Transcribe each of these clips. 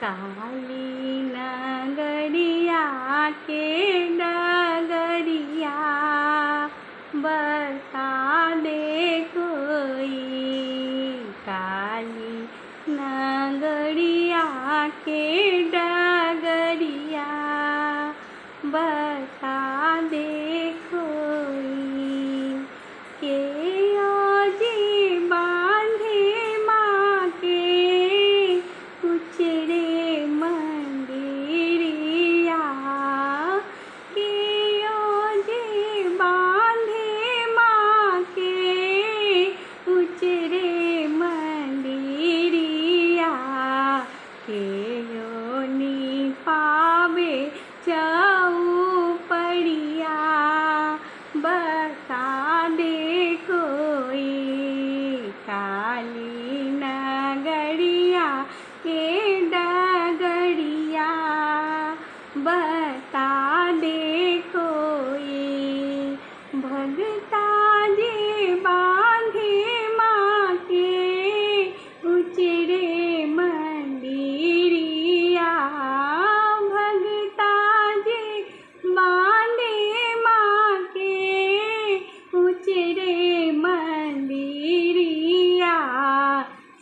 काली नगरिया के डगरिया बता दे कोई। काली नगरिया के डगरिया बता दे कोई। के ओजी बांधे माँ के उचरे मंदिरिया। के ओजी बांधे माँ के उचरे मंदिरिया। के योनि पावे चौपड़िया बता दे कोई। काली नगरिया के डगरिया बता दे कोई। भगता जी बांधे माँ के उचरे मंदिरिया। भगता जी बांधे माँ के उचरे मंदिरिया।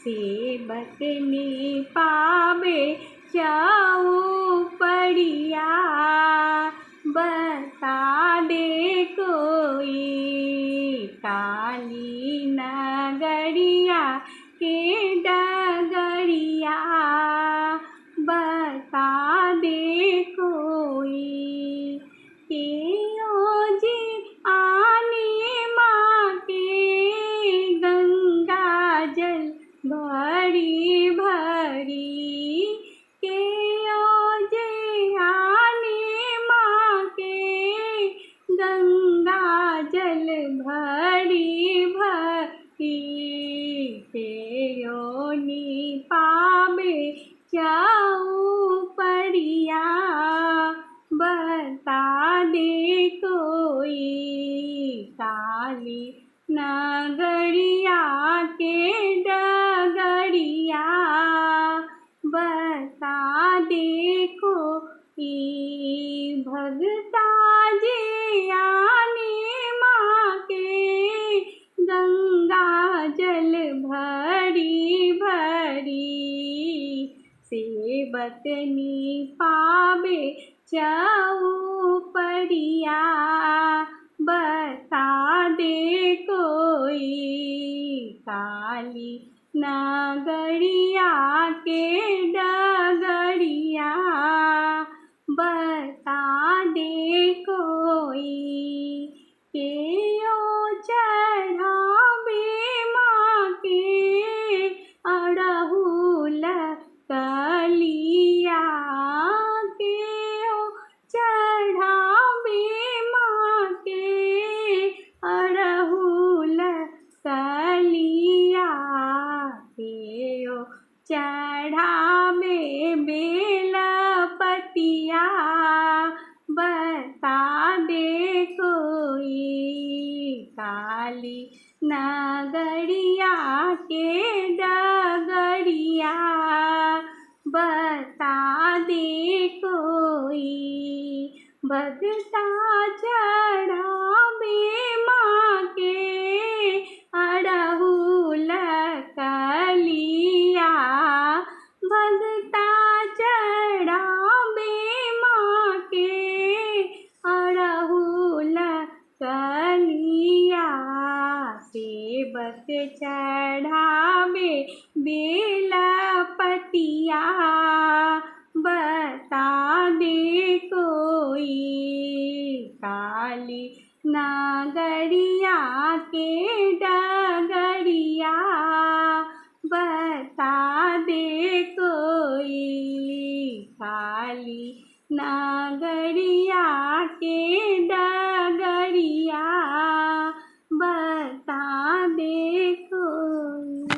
सेवक ने पावे चौपड़िया बता दे कोई। काली नगरिया के डगरिया बता दे कोई। के ओजी आने माँ के गंगा जल भरी भरी। के ओजी आने माँ के गंगा जल भरी भरी। के योनि पावे चौपड़िया बता दे कोई। काली नगरिया के डगरिया बता दे कोई। भगता जी आने माँ के गंगा जल भरी भरी। सेवक ने पावे चौपड़िया बता दे कोई। काली नगरिया के डगरिया बता दे कोई। के ओ चढ़ावे माँ के अड़हुल कलिया। के ओ चढ़ावे माँ के अड़हुल कलिया। के ओ चढ़ावे बेला पतिया बता दे कोई। काली नगरिया के डगरिया बता दे कोई। भगता चढ़ावे माँ के अड़हुल कलिया। भगता चढ़ावे माँ के अड़हुल कलिया। सेवक चढ़ावे बेला पतिया बता दे कोई। काली नगरिया के डगरिया बता दे कोई। काली नगरिया के डगरिया